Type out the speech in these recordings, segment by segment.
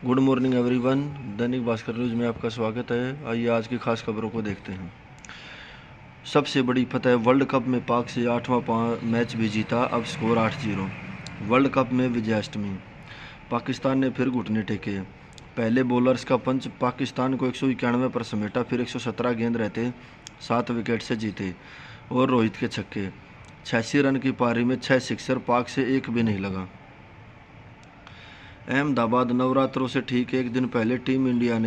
Good morning everyone. Dainik Bhaskar news में आपका स्वागत है। आइए आज की खास खबरों को देखते हैं। सबसे बड़ी फतह, वर्ल्ड कप में पाक से 8वां मैच भी जीता, अब स्कोर 8-0। वर्ल्ड कप में विजयाष्टमी, पाकिस्तान ने फिर घुटने टेके। पहले बॉलर्स का पंच, पाकिस्तान को 191 पर समेटा, फिर 117 गेंद रहते 7 विकेट से जीते। और रोहित के छक्के, 86 रन की पारी में 6 सिक्सर, पाक से एक भी नहीं लगा। अहमदाबाद, नवरात्रों से ठीक एक दिन पहले टीम इंडिया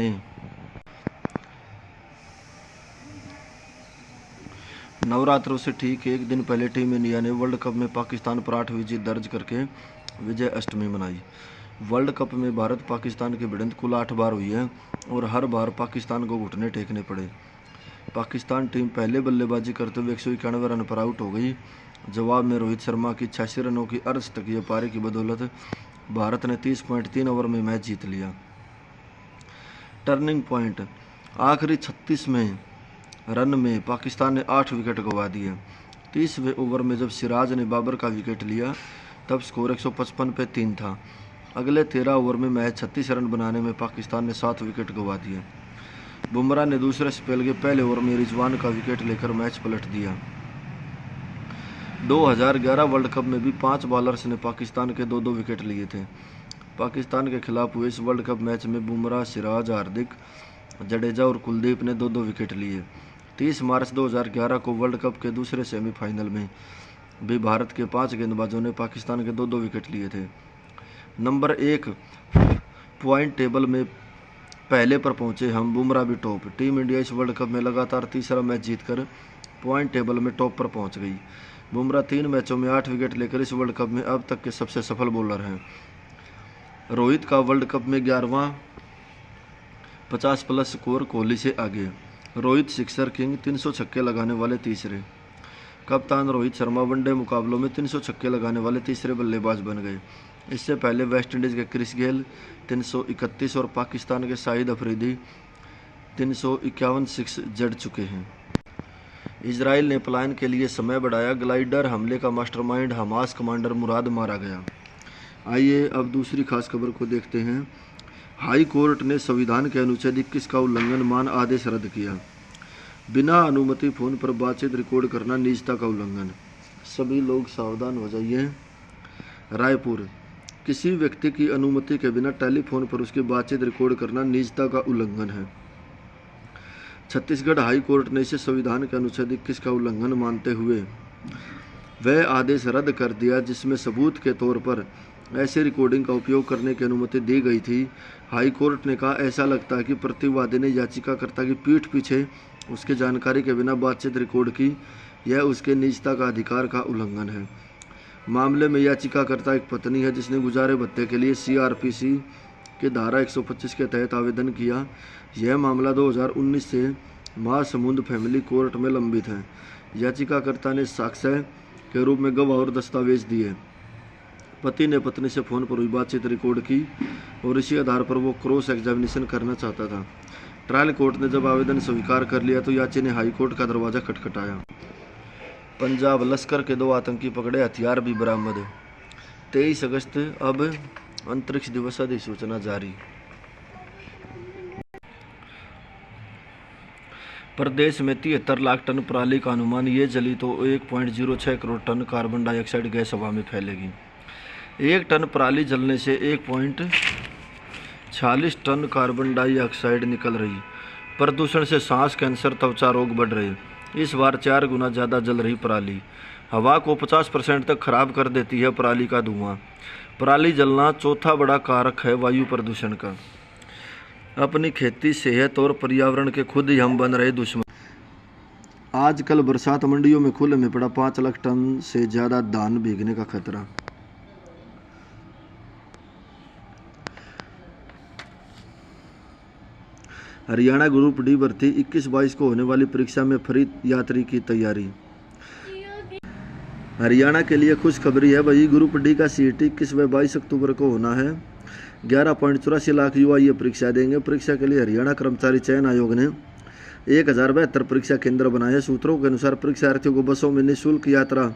ने वर्ल्ड कप में पाकिस्तान पर 8वीं जीत दर्ज करके विजय अष्टमी मनाई। वर्ल्ड कप में भारत पाकिस्तान की भिड़ंत कुल 8 बार हुई है और हर बार पाकिस्तान को घुटने टेकने पड़े। पाकिस्तान टीम पहले बल्लेबाजी करते हुए 191 रन पर आउट हो गई। जवाब में रोहित शर्मा की 86 रनों की अर्धशतकीय पारी की बदौलत भारत ने 30.3 ओवर में मैच जीत लिया। टर्निंग पॉइंट, आखिरी 36 रन में पाकिस्तान ने 8 विकेट गंवा दिए। 30वें ओवर में जब सिराज ने बाबर का विकेट लिया तब स्कोर 155 पे 3 था। अगले 13 ओवर में मैच 36 रन बनाने में पाकिस्तान ने 7 विकेट गंवा दिए। बुमराह ने दूसरे स्पेल के पहले ओवर में रिजवान का विकेट लेकर मैच पलट दिया। 2011 वर्ल्ड कप में भी 5 बॉलर्स ने पाकिस्तान के 2-2 विकेट लिए थे। पाकिस्तान के खिलाफ हुए इस वर्ल्ड कप मैच में बुमराह, सिराज, हार्दिक, जडेजा और कुलदीप ने 2-2 विकेट लिए। 30 मार्च 2011 को वर्ल्ड कप के दूसरे सेमीफाइनल में भी भारत के 5 गेंदबाजों ने पाकिस्तान के 2-2 विकेट लिए थे। नंबर 1 पॉइंट टेबल में पहले पर पहुंचे हम, बुमराह भी टॉप। टीम इंडिया इस वर्ल्ड कप में लगातार तीसरा मैच जीतकर पॉइंट टेबल में टॉप पर पहुंच गई। बुमराह 3 मैचों में 8 विकेट लेकर इस वर्ल्ड कप में अब तक के सबसे सफल बॉलर हैं। रोहित का वर्ल्ड कप में 11वां 50+ स्कोर, कोहली से आगे। रोहित सिक्सर किंग, 300 छक्के लगाने वाले तीसरे। कप्तान रोहित शर्मा वनडे मुकाबलों में 300 छक्के लगाने वाले तीसरे बल्लेबाज बन गए। इससे पहले वेस्टइंडीज़ के क्रिस गेल 331 और पाकिस्तान के शाहिद अफरीदी 351 सिक्स जड़ चुके हैं। इजराइल ने पलायन के लिए समय बढ़ाया, ग्लाइडर हमले का मास्टरमाइंड हमास कमांडर मुराद मारा गया। आइए अब दूसरी खास खबर को देखते हैं। हाई कोर्ट ने संविधान के अनुच्छेद 21 का उल्लंघन मान आदेश रद्द किया। बिना अनुमति फ़ोन पर बातचीत रिकॉर्ड करना निजता का उल्लंघन, सभी लोग सावधान हो जाइए। रायपुर, किसी व्यक्ति की अनुमति के बिना टेलीफोन पर उसकी बातचीत रिकॉर्ड करना निजता का उल्लंघन है। छत्तीसगढ़ हाई कोर्ट ने इसे संविधान के अनुच्छेद 21 का उल्लंघन मानते हुए वह आदेश रद्द कर दिया जिसमें सबूत के तौर पर ऐसे रिकॉर्डिंग का उपयोग करने की अनुमति दी गई थी। हाई कोर्ट ने कहा, ऐसा लगता है कि प्रतिवादी ने याचिकाकर्ता की पीठ पीछे उसके जानकारी के बिना बातचीत रिकॉर्ड की, यह उसके निजता का अधिकार का उल्लंघन है। मामले में याचिकाकर्ता एक पत्नी है जिसने गुजारे भत्ते के लिए CRPC के धारा 125 के तहत आवेदन किया। यह मामला 2019 से महासमुंद फैमिली कोर्ट में लंबित है। याचिकाकर्ता ने साक्ष्य के रूप में गवाह और दस्तावेज दिए। पति ने पत्नी से फ़ोन पर हुई बातचीत रिकॉर्ड की और इसी आधार पर वो क्रॉस एग्जामिनेशन करना चाहता था। ट्रायल कोर्ट ने जब आवेदन स्वीकार कर लिया तो याची ने हाई कोर्ट का दरवाज़ा खटखटाया। पंजाब, लश्कर के 2 आतंकी पकड़े, हथियार भी बरामद। 23 अगस्त, अब अंतरिक्ष दिवस अधिसूचना जारी। प्रदेश में 73 लाख टन पराली का अनुमान, ये जली तो 1.06 crore ton carbon dioxide gas हवा में फैलेगी। 1 टन पराली जलने से 1.46 टन कार्बन डाइऑक्साइड निकल रही। प्रदूषण से सांस, कैंसर, त्वचा रोग बढ़ रहे। इस बार 4 गुना ज़्यादा जल रही पराली। हवा को 50% तक खराब कर देती है पराली का धुआं। पराली जलना चौथा बड़ा कारक है वायु प्रदूषण का। अपनी खेती, सेहत और पर्यावरण के खुद ही हम बन रहे दुश्मन। आजकल बरसात मंडियों में खुले में पड़ा 5 लाख टन से ज़्यादा धान भीगने का खतरा। हरियाणा ग्रुप डी भर्ती 21-22 को होने वाली परीक्षा में फ्री यात्री की तैयारी। हरियाणा के लिए खुशखबरी है भाई, ग्रुप डी का CET 21 व 22 अक्टूबर को होना है। 11.84 लाख युवा ये परीक्षा देंगे। परीक्षा के लिए हरियाणा कर्मचारी चयन आयोग ने 1072 परीक्षा केंद्र बनाए। सूत्रों के अनुसार परीक्षार्थियों को बसों में निःशुल्क यात्रा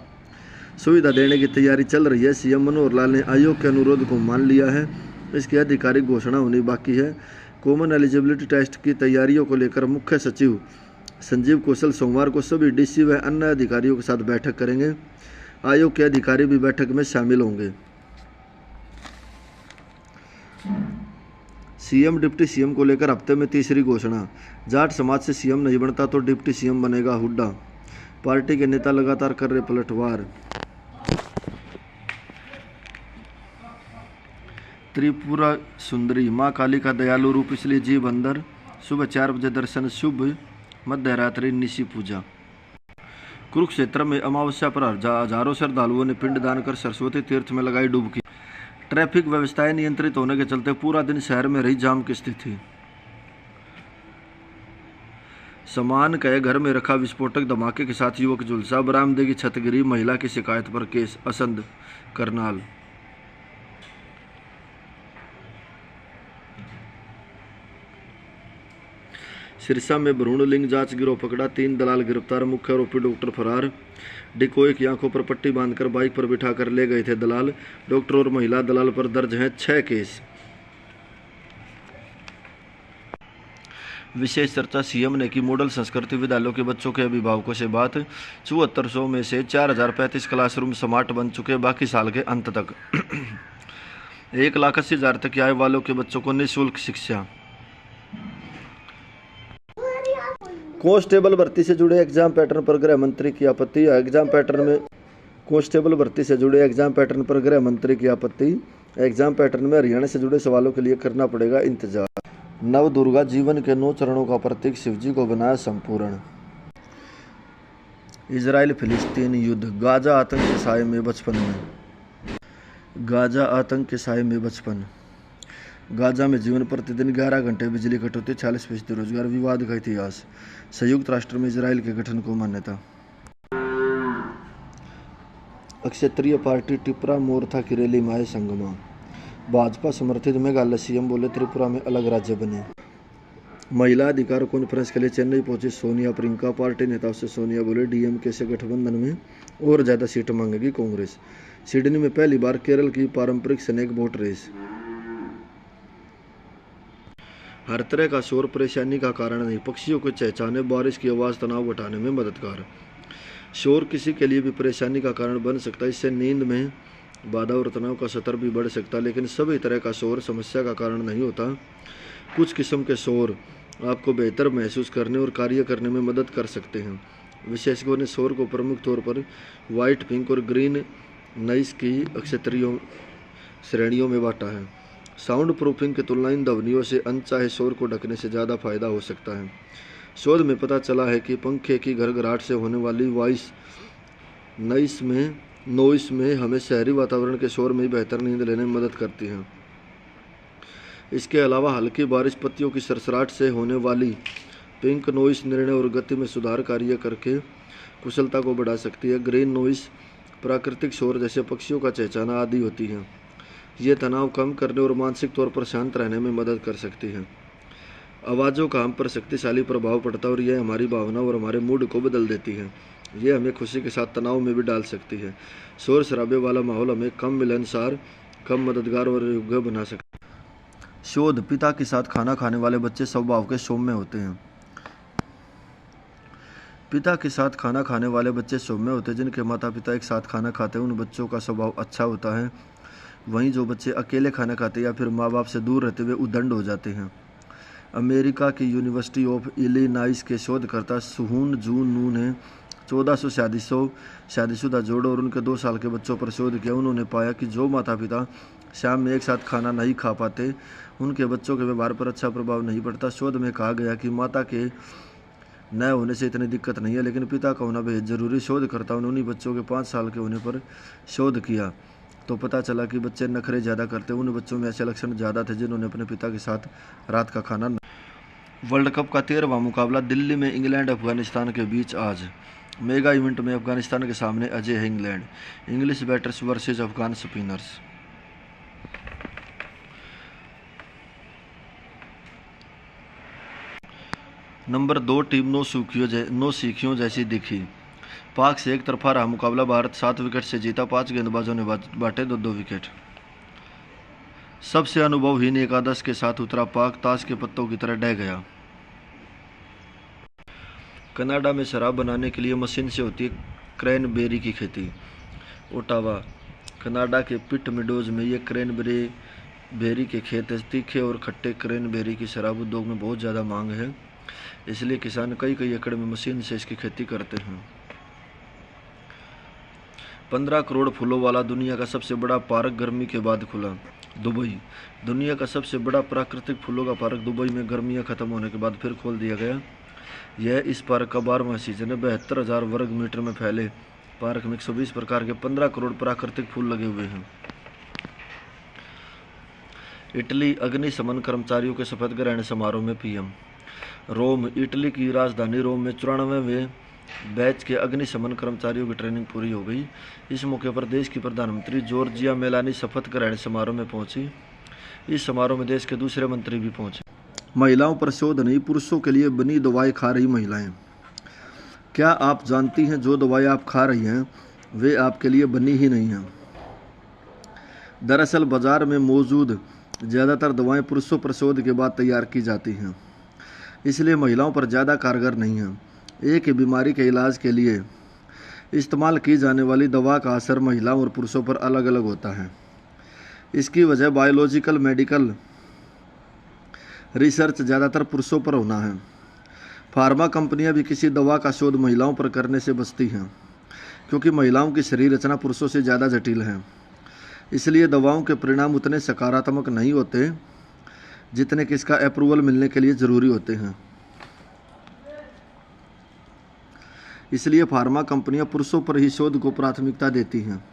सुविधा देने की तैयारी चल रही है। CM मनोहर लाल ने आयोग के अनुरोध को मान लिया है। इसकी आधिकारिक घोषणा होनी बाकी है। कॉमन एलिजिबिलिटी टेस्ट की तैयारियों को लेकर मुख्य सचिव संजीव कौशल सोमवार को सभी डीसी व अन्य अधिकारियों के साथ बैठक करेंगे। आयोग के अधिकारी भी बैठक में शामिल होंगे। सीएम डिप्टी सीएम को लेकर हफ्ते में तीसरी घोषणा। जाट समाज से सीएम नहीं बनता तो डिप्टी सीएम बनेगा हुड्डा। पार्टी के नेता लगातार कर रहे पलटवार। त्रिपुरा सुंदरी मां काली का दयालु रूप इसलिए जीव अंदर। सुबह 4 बजे दर्शन शुभ, मध्य रात्रि निशी पूजा। कुरुक्षेत्र में अमावस्या पर हजारों श्रद्धालुओं ने पिंडदान कर सरस्वती तीर्थ में लगाई डुबकी। ट्रैफिक व्यवस्थाएं नियंत्रित होने के चलते पूरा दिन शहर में रही जाम की स्थिति। सामान कहे घर में रखा विस्फोटक, धमाके के साथ युवक झुलसा। बरामदे की छत गिरी, महिला की शिकायत पर केस। असंध करनाल। सिरसा में भ्रूण लिंग जांच गिरोह पकड़ा, 3 दलाल गिरफ्तार, मुख्य आरोपी डॉक्टर फरार। डिकोई की आंखों पर पट्टी बांधकर बाइक पर बिठाकर ले गए थे दलाल। डॉक्टर और महिला दलाल पर दर्ज हैं 6 केस। विशेष चर्चा। सीएम ने की मॉडल संस्कृति विद्यालयों के बच्चों के अभिभावकों से बात। 7400 में से 4035 क्लासरूम स्मार्ट बन चुके, बाकी साल के अंत तक 1,80,000 तक की आय वालों के बच्चों को निःशुल्क शिक्षा। कांस्टेबल भर्ती से जुड़े एग्जाम पैटर्न पर गृह मंत्री की आपत्ति। एग्जाम पैटर्न में कांस्टेबल भर्ती से जुड़े एग्जाम पैटर्न पर गृह मंत्री की आपत्ति। एग्जाम पैटर्न में हरियाणा से जुड़े सवालों के लिए करना पड़ेगा इंतजार। नव दुर्गा जीवन के 9 चरणों का प्रतीक, शिवजी को बनाया संपूर्ण। इजराइल फिलिस्तीन युद्ध। गाजा आतंक के साए में बचपन में। गाजा आतंक के साए में बचपन। गाजा में जीवन प्रतिदिन 11 घंटे बिजली कटौती, 40% रोजगार, विवाद का इतिहास। संयुक्त राष्ट्र में इजराइल के गठन को मान्यता। क्षेत्रीय पार्टी टिपरा मोर्था की रैली में आए संगमा। भाजपा समर्थित मेघालय सीएम बोले त्रिपुरा में अलग राज्य बने। महिला अधिकार कॉन्फ्रेंस के लिए चेन्नई पहुंची सोनिया प्रियंका। पार्टी नेताओं से सोनिया बोले डीएमके से गठबंधन में और ज्यादा सीट मांगेगी कांग्रेस। सिडनी में पहली बार केरल की पारंपरिक स्नेक बोट रेस। हर तरह का शोर परेशानी का कारण नहीं, पक्षियों को चहचहाने, बारिश की आवाज़ तनाव घटाने में मददगार। शोर किसी के लिए भी परेशानी का कारण बन सकता है, इससे नींद में बाधा और तनाव का स्तर भी बढ़ सकता है, लेकिन सभी तरह का शोर समस्या का कारण नहीं होता। कुछ किस्म के शोर आपको बेहतर महसूस करने और कार्य करने में मदद कर सकते हैं। विशेषज्ञों ने शोर को प्रमुख तौर पर वाइट, पिंक और ग्रीन नॉइज की क्षेत्रीय श्रेणियों में बांटा है। साउंड प्रूफिंग की तुलना इन ध्वनियों से अनचाहे शोर को ढकने से ज़्यादा फायदा हो सकता है। शोध में पता चला है कि पंखे की घरघराहट से होने वाली वॉइस नॉइस में हमें शहरी वातावरण के शोर में बेहतर नींद लेने में मदद करती है। इसके अलावा हल्की बारिश, पत्तियों की सरसराहट से होने वाली पिंक नॉइस निर्णय और गति में सुधार कार्य करके कुशलता को बढ़ा सकती है। ग्रीन नॉइस प्राकृतिक शोर जैसे पक्षियों का चहचहाना आदि होती है। ये तनाव कम करने और मानसिक तौर पर शांत रहने में मदद कर सकती है। आवाज़ों का हम पर शक्तिशाली प्रभाव पड़ता है और यह हमारी भावना और हमारे मूड को बदल देती है। ये हमें खुशी के साथ तनाव में भी डाल सकती है। शोर शराबे वाला माहौल हमें कम मिलनसार, कम मददगार और योग्य बना सकता है। शोध। पिता के साथ खाना खाने वाले बच्चे स्वभाव के सौम्य होते हैं। पिता के साथ खाना खाने वाले बच्चे सौम्य होते हैं। जिनके माता पिता एक साथ खाना खाते हैं उन बच्चों का स्वभाव अच्छा होता है। वहीं जो बच्चे अकेले खाना खाते या फिर माँ बाप से दूर रहते हुए उद्दंड हो जाते हैं। अमेरिका की यूनिवर्सिटी ऑफ इलिनॉइस के शोधकर्ता सुहून जून नू ने 1400 शादीशुदा जोड़ों और उनके 2 साल के बच्चों पर शोध किया। उन्होंने पाया कि जो माता पिता शाम में एक साथ खाना नहीं खा पाते उनके बच्चों के व्यवहार पर अच्छा प्रभाव नहीं पड़ता। शोध में कहा गया कि माता के न होने से इतनी दिक्कत नहीं है, लेकिन पिता का होना बेहद जरूरी। शोधकर्ताओं ने उन्हीं बच्चों के 5 साल के होने पर शोध किया तो पता चला कि बच्चे नखरे ज़्यादा करते। उन बच्चों में ऐसे लक्षण ज़्यादा थे जिन्होंने अपने पिता के साथ रात का खाना। वर्ल्ड कप का 13वां मुकाबला दिल्ली में इंग्लैंड अफगानिस्तान के बीच आज। मेगा इवेंट में अफगानिस्तान के सामने अजय है England. English batters versus Afghan spinners. Number 2 team 9 सीखियों जैसी दिखी। पाक से एक तरफा रहा मुकाबला। भारत 7 विकेट से जीता। 5 गेंदबाजों ने बांटे 2-2 विकेट। सबसे अनुभवहीन एकादश के साथ उतरा पाक ताश के पत्तों की तरह ढह गया। कनाडा में शराब बनाने के लिए मशीन से होती है क्रैनबेरी की खेती। ओटावा, कनाडा के पिट मिडोज में ये क्रैनबेरी के खेत है। तीखे और खट्टे क्रैनबेरी की शराब उद्योग में बहुत ज़्यादा मांग है, इसलिए किसान कई एकड़ में मशीन से इसकी खेती करते हैं। 15 करोड़ फूलों वाला दुनिया का सबसे बड़ा पार्क गर्मी के बाद खुला। दुबई, दुनिया का सबसे बड़ा प्राकृतिक फूलों का पार्क दुबई में गर्मियां खत्म होने के बाद फिर खोल दिया गया। यह इस पार्क का 12वां सीजन है। 72,000 वर्ग मीटर में फैले पार्क में 120 प्रकार के 15 करोड़ प्राकृतिक फूल लगे हुए हैं। इटली, अग्निशमन कर्मचारियों के शपथ ग्रहण समारोह में पीएम। रोम, इटली की राजधानी रोम में 94वें बैच के अग्निशमन कर्मचारियों की ट्रेनिंग पूरी हो गई। इस मौके पर देश की प्रधानमंत्री जॉर्जिया मेलानी शपथ ग्रहण समारोह में पहुंची। इस समारोह में देश के दूसरे मंत्री भी पहुंचे। महिलाओं पर शोध नहीं, पुरुषों के लिए बनी दवाएं खा रही महिलाएं। क्या आप जानती हैं जो दवाएं आप खा रही हैं वे आपके लिए बनी ही नहीं हैं। दरअसल बाजार में मौजूद ज़्यादातर दवाएं पुरुषों पर शोध के बाद तैयार की जाती हैं, इसलिए महिलाओं पर ज़्यादा कारगर नहीं हैं। एक ही बीमारी के इलाज के लिए इस्तेमाल की जाने वाली दवा का असर महिलाओं और पुरुषों पर अलग अलग होता है। इसकी वजह बायोलॉजिकल मेडिकल रिसर्च ज़्यादातर पुरुषों पर होना है। फार्मा कंपनियां भी किसी दवा का शोध महिलाओं पर करने से बचती हैं, क्योंकि महिलाओं की शरीर रचना पुरुषों से ज़्यादा जटिल है। इसलिए दवाओं के परिणाम उतने सकारात्मक नहीं होते जितने कि इसका अप्रूवल मिलने के लिए ज़रूरी होते हैं। इसलिए फार्मा कंपनियां पुरुषों पर ही शोध को प्राथमिकता देती हैं।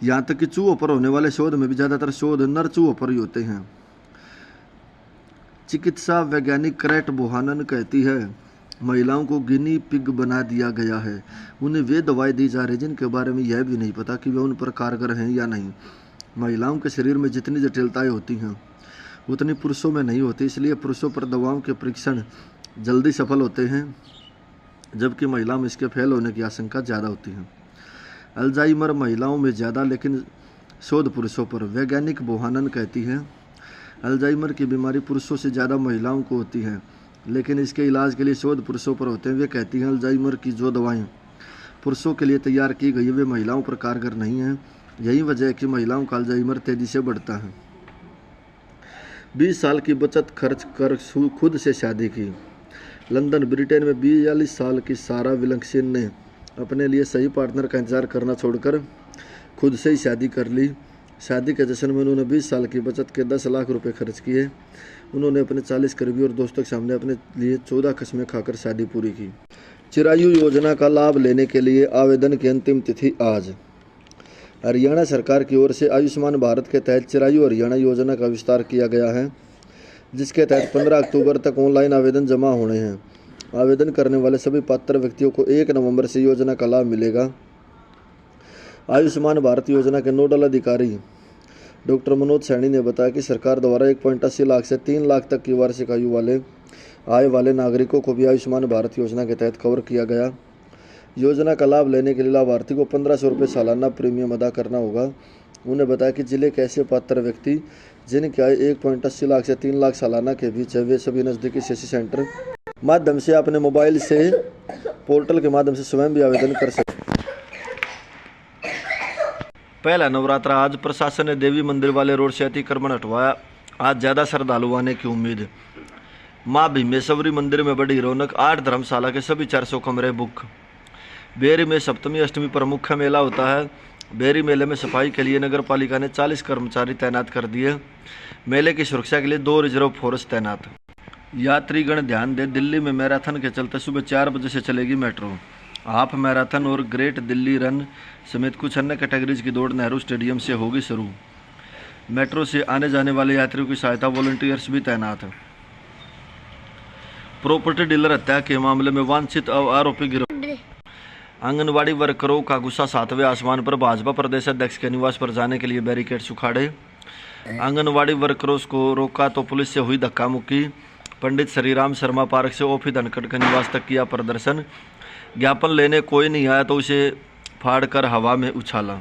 यहाँ तक कि चूहों पर होने वाले शोध में भी ज़्यादातर शोध नर चूहों पर ही होते हैं। चिकित्सा वैज्ञानिक क्रेट बोहानन कहती है, महिलाओं को गिनी पिग बना दिया गया है। उन्हें वे दवाएं दी जा रही जिनके बारे में यह भी नहीं पता कि वे उन पर कारगर हैं या नहीं। महिलाओं के शरीर में जितनी जटिलताएं होती हैं उतनी पुरुषों में नहीं होती, इसलिए पुरुषों पर दवाओं के परीक्षण जल्दी सफल होते हैं, जबकि महिलाओं में इसके फेल होने की आशंका ज़्यादा होती है। अल्जाइमर महिलाओं में ज़्यादा लेकिन शोध पुरुषों पर। वैज्ञानिक बोहानन कहती है, अल्जाइमर की बीमारी पुरुषों से ज़्यादा महिलाओं को होती है, लेकिन इसके इलाज के लिए शोध पुरुषों पर होते हैं। वे कहती हैं, अल्जाइमर की जो दवाएं पुरुषों के लिए तैयार की गई है वे महिलाओं पर कारगर नहीं हैं। यही वजह है कि महिलाओं का अल्जाइमर तेज़ी से बढ़ता है। 20 साल की बचत खर्च कर खुद से शादी की। लंदन, ब्रिटेन में 42 साल की सारा विल्किंसन ने अपने लिए सही पार्टनर का इंतजार करना छोड़कर खुद से ही शादी कर ली। शादी के जश्न में उन्होंने 20 साल की बचत के 10 लाख रुपए खर्च किए। उन्होंने अपने 40 करीबी और दोस्तों के सामने अपने लिए 14 कस्में खाकर शादी पूरी की। चिरायु योजना का लाभ लेने के लिए आवेदन की अंतिम तिथि आज। हरियाणा सरकार की ओर से आयुष्मान भारत के तहत चिरायु हरियाणा योजना का विस्तार किया गया है, जिसके तहत 15 अक्टूबर तक ऑनलाइन आवेदन जमा होने हैं। आवेदन करने वाले सभी पात्र व्यक्तियों को 1 नवंबर से योजना का लाभ मिलेगा। आयुष्मान भारत योजना के नोडल अधिकारी डॉक्टर मनोज सैनी ने बताया कि सरकार द्वारा 1.80 लाख से 3 लाख तक की वार्षिक आय वाले नागरिकों को भी आयुष्मान भारत योजना के तहत कवर किया गया। योजना का लाभ लेने के लिए लाभार्थी को 1500 रुपये सालाना प्रीमियम अदा करना होगा। उन्होंने बताया कि जिले के ऐसे पात्र व्यक्ति जिनकी आय 1.80 लाख से 3 लाख सालाना के बीच है वे सभी नज़दीकी सीएससी सेंटर माध्यम से अपने मोबाइल से पोर्टल के माध्यम से स्वयं भी आवेदन कर सकते। पहला नवरात्रा आज। प्रशासन ने देवी मंदिर वाले रोड से अतिक्रमण हटवाया। आज ज़्यादा श्रद्धालु आने की उम्मीद। माँ भीमेश्वरी मंदिर में बड़ी रौनक। 8 धर्मशाला के सभी 400 कमरे बुक। बेरी में सप्तमी अष्टमी पर मुख्य मेला होता है। बेरी मेले में सफाई के लिए नगर पालिका ने 40 कर्मचारी तैनात कर दिए। मेले की सुरक्षा के लिए 2 रिजर्व फोर्स तैनात। यात्रीगण ध्यान दें, दिल्ली में मैराथन के चलते सुबह 4 बजे से चलेगी मेट्रो। हाफ मैराथन और ग्रेट दिल्ली रन समेत कुछ अन्य कैटेगरीज की दौड़ नेहरू स्टेडियम से होगी शुरू। मेट्रो से आने जाने वाले यात्रियों की सहायता वॉलंटियर्स भी तैनात है। प्रॉपर्टी डीलर हत्या के मामले में वांछित आरोपी गिरफ्तार। आंगनवाड़ी वर्करों का गुस्सा 7वें आसमान पर। भाजपा प्रदेश अध्यक्ष के निवास पर जाने के लिए बैरिकेड्स उखाड़े। आंगनवाड़ी वर्करों को रोका तो पुलिस से हुई धक्का मुक्की। पंडित श्रीराम शर्मा पार्क से ओपी धनखड़ के निवास तक किया प्रदर्शन। ज्ञापन लेने कोई नहीं आया तो उसे फाड़कर हवा में उछाला।